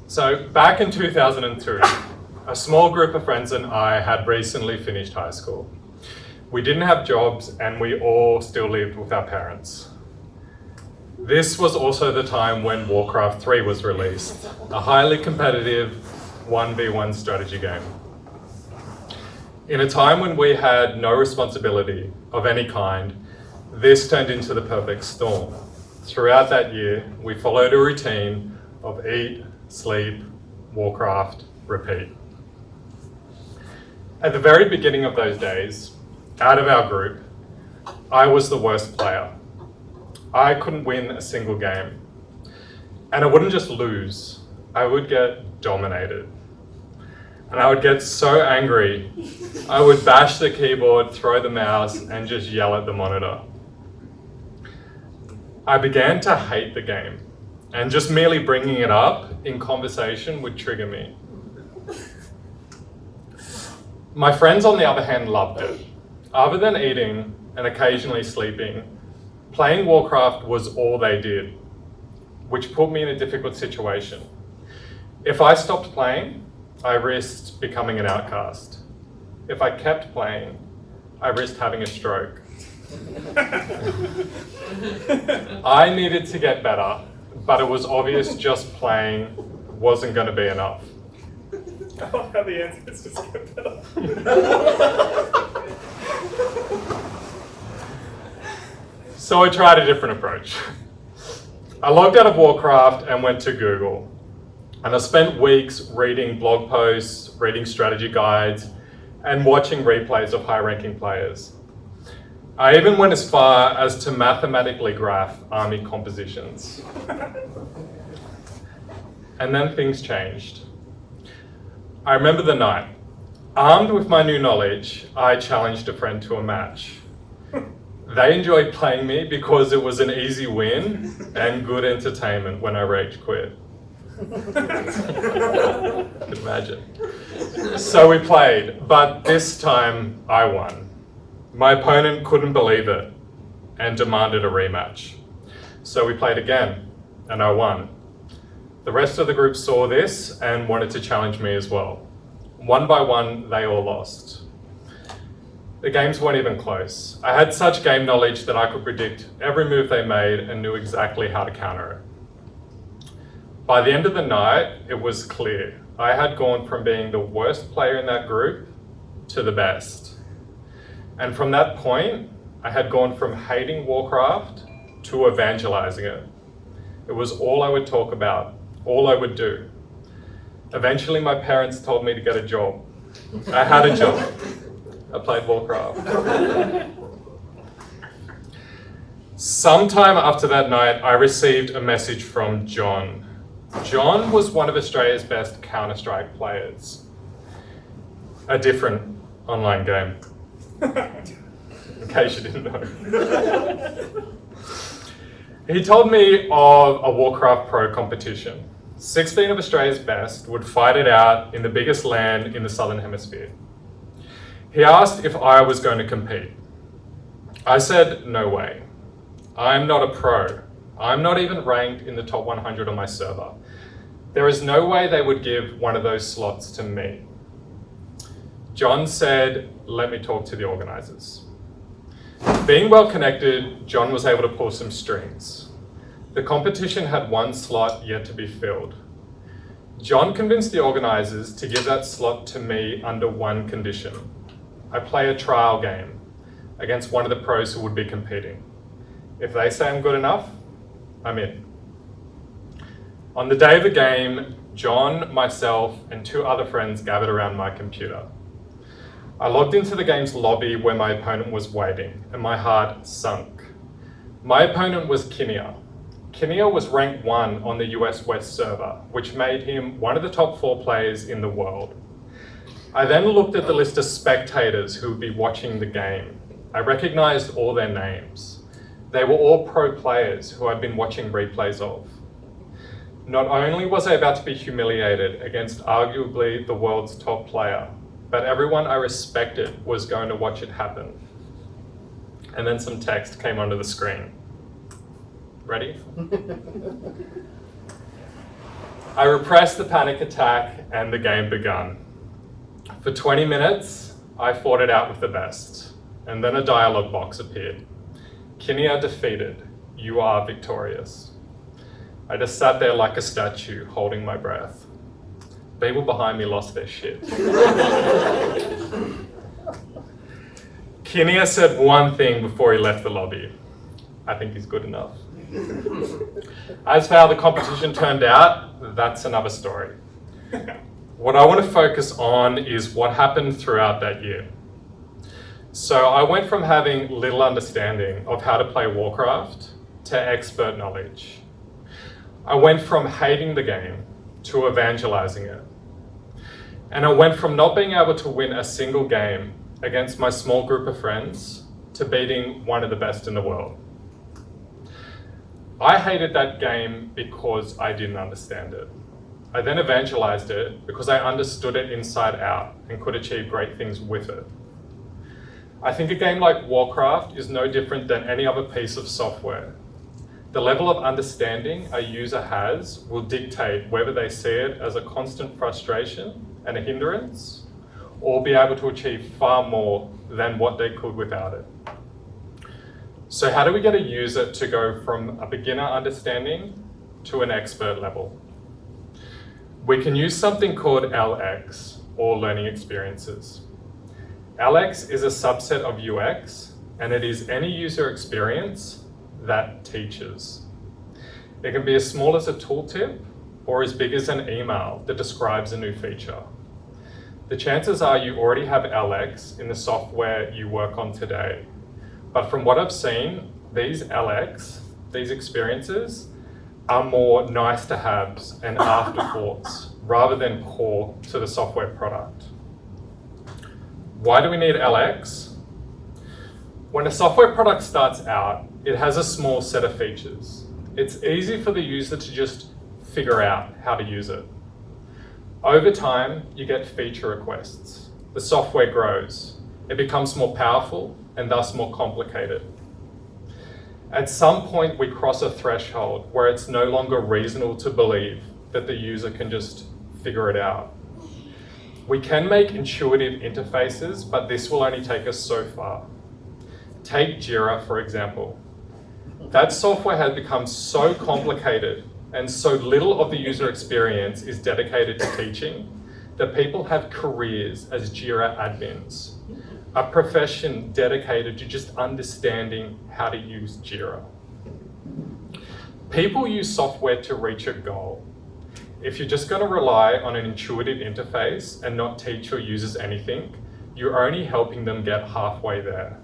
So back in 2002, a small group of friends and I had recently finished high school. We didn't have jobs and we all still lived with our parents. This was also the time when Warcraft 3 was released, a highly competitive 1v1 strategy game. In a time when we had no responsibility of any kind, this turned into the perfect storm. Throughout that year, we followed a routine of eat, sleep, Warcraft, repeat. At the very beginning of those days, out of our group, I was the worst player. I couldn't win a single game. And I wouldn't just lose, I would get dominated. And I would get so angry, I would bash the keyboard, throw the mouse, and just yell at the monitor. I began to hate the game, and just merely bringing it up in conversation would trigger me. My friends, on the other hand, loved it. Other than eating and occasionally sleeping, playing Warcraft was all they did, which put me in a difficult situation. If I stopped playing, I risked becoming an outcast. If I kept playing, I risked having a stroke. I needed to get better, but it was obvious just playing wasn't going to be enough. I love how the answer is just get better. So I tried a different approach. I logged out of Warcraft and went to Google. And I spent weeks reading blog posts, reading strategy guides, and watching replays of high-ranking players. I even went as far as to mathematically graph army compositions. And then things changed. I remember the night. Armed with my new knowledge, I challenged a friend to a match. They enjoyed playing me because it was an easy win and good entertainment when I rage quit. Could imagine. So we played, but this time I won. My opponent couldn't believe it and demanded a rematch. So we played again, and I won. The rest of the group saw this and wanted to challenge me as well. One by one, they all lost. The games weren't even close. I had such game knowledge that I could predict every move they made and knew exactly how to counter it. By the end of the night, it was clear. I had gone from being the worst player in that group to the best. And from that point, I had gone from hating Warcraft to evangelizing it. It was all I would talk about, all I would do. Eventually, my parents told me to get a job. I had a job. I played Warcraft. Sometime after that night, I received a message from John. John was one of Australia's best Counter-Strike players. A different online game. In case you didn't know. He told me of a Warcraft Pro competition. 16 of Australia's best would fight it out in the biggest LAN in the Southern Hemisphere. He asked if I was going to compete. I said, no way. I'm not a pro. I'm not even ranked in the top 100 on my server. There is no way they would give one of those slots to me. John said, let me talk to the organizers. Being well connected, John was able to pull some strings. The competition had one slot yet to be filled. John convinced the organizers to give that slot to me under one condition. I play a trial game against one of the pros who would be competing. If they say I'm good enough, I'm in. On the day of the game, John, myself, and two other friends gathered around my computer. I logged into the game's lobby where my opponent was waiting, and my heart sunk. My opponent was Kinia. Kinia was ranked 1 on the US West server, which made him one of the top 4 players in the world. I then looked at the list of spectators who would be watching the game. I recognized all their names. They were all pro players who I'd been watching replays of. Not only was I about to be humiliated against arguably the world's top player, but everyone I respected was going to watch it happen. And then some text came onto the screen. Ready? I repressed the panic attack and the game begun. For 20 minutes, I fought it out with the best. And then a dialogue box appeared. Kinia defeated. You are victorious. I just sat there like a statue, holding my breath. People behind me lost their shit. Kinia said one thing before he left the lobby. I think he's good enough. As for how the competition turned out, that's another story. What I want to focus on is what happened throughout that year. So I went from having little understanding of how to play Warcraft to expert knowledge. I went from hating the game to evangelizing it. And I went from not being able to win a single game against my small group of friends to beating one of the best in the world. I hated that game because I didn't understand it. I then evangelized it because I understood it inside out and could achieve great things with it. I think a game like Warcraft is no different than any other piece of software. The level of understanding a user has will dictate whether they see it as a constant frustration and a hindrance, or be able to achieve far more than what they could without it. So how do we get a user to go from a beginner understanding to an expert level? We can use something called LX, or learning experiences. LX is a subset of UX, and it is any user experience that teaches. It can be as small as a tooltip or as big as an email that describes a new feature. The chances are you already have LX in the software you work on today. But from what I've seen, these LX, these experiences, are more nice to haves and afterthoughts rather than core to the software product. Why do we need LX? When a software product starts out, it has a small set of features. It's easy for the user to just figure out how to use it. Over time, you get feature requests. The software grows. It becomes more powerful and thus more complicated. At some point, we cross a threshold where it's no longer reasonable to believe that the user can just figure it out. We can make intuitive interfaces, but this will only take us so far. Take Jira, for example. That software has become so complicated and so little of the user experience is dedicated to teaching that people have careers as Jira admins, a profession dedicated to just understanding how to use Jira. People use software to reach a goal. If you're just going to rely on an intuitive interface and not teach your users anything, you're only helping them get halfway there.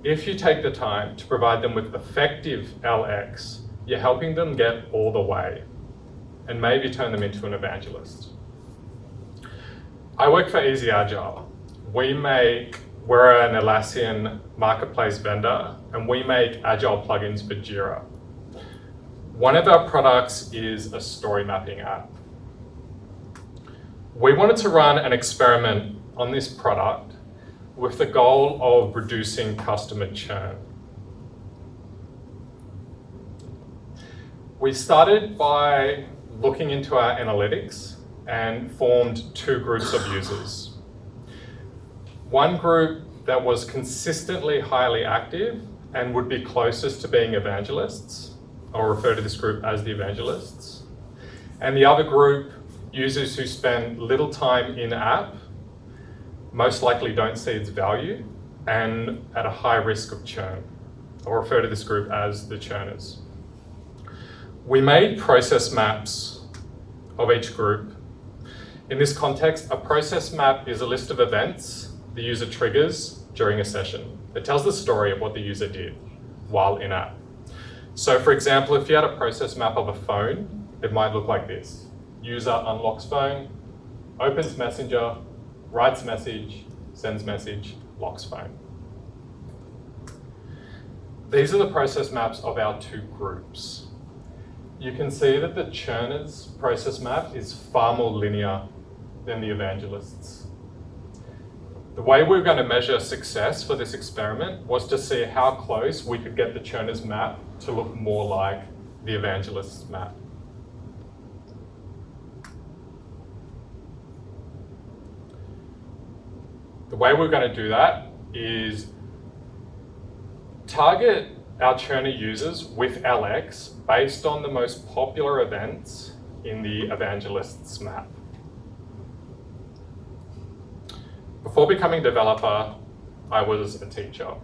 If you take the time to provide them with effective LX, you're helping them get all the way and maybe turn them into an evangelist. I work for Easy Agile. We're an Atlassian marketplace vendor, and we make Agile plugins for Jira. One of our products is a story mapping app. We wanted to run an experiment on this product with the goal of reducing customer churn. We started by looking into our analytics and formed two groups of users. One group that was consistently highly active and would be closest to being evangelists. I'll refer to this group as the evangelists. And the other group, users who spend little time in-app, most likely don't see its value, and at a high risk of churn. I'll refer to this group as the churners. We made process maps of each group. In this context, a process map is a list of events the user triggers during a session. It tells the story of what the user did while in-app. So for example, if you had a process map of a phone, it might look like this. User unlocks phone, opens Messenger, writes message, sends message, locks phone. These are the process maps of our two groups. You can see that the churners process map is far more linear than the evangelists. The way we were going to measure success for this experiment was to see how close we could get the churner's map to look more like the evangelist's map. The way we're going to do that is target our churner users with LX based on the most popular events in the evangelist's map. Before becoming a developer, I was a teacher.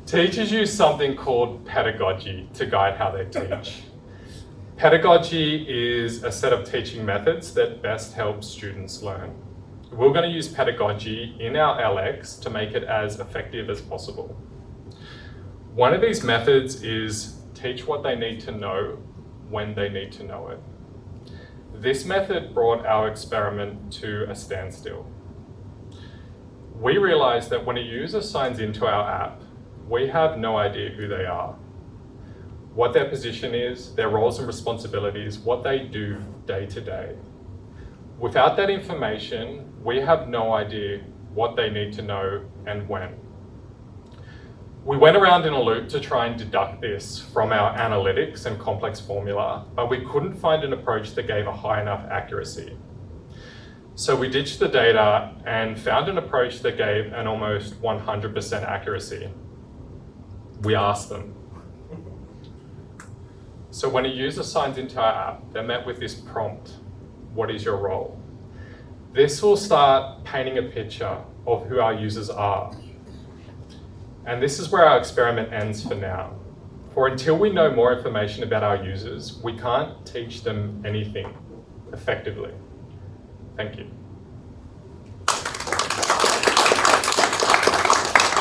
Teachers use something called pedagogy to guide how they teach. Pedagogy is a set of teaching methods that best help students learn. We're going to use pedagogy in our LX to make it as effective as possible. One of these methods is teach what they need to know when they need to know it. This method brought our experiment to a standstill. We realized that when a user signs into our app, we have no idea who they are, what their position is, their roles and responsibilities, what they do day to day. Without that information, we have no idea what they need to know and when. We went around in a loop to try and deduct this from our analytics and complex formula, but we couldn't find an approach that gave a high enough accuracy. So we ditched the data and found an approach that gave an almost 100% accuracy. We asked them. So when a user signs into our app, they're met with this prompt: what is your role? This will start painting a picture of who our users are. And this is where our experiment ends for now. For until we know more information about our users, we can't teach them anything effectively. Thank you.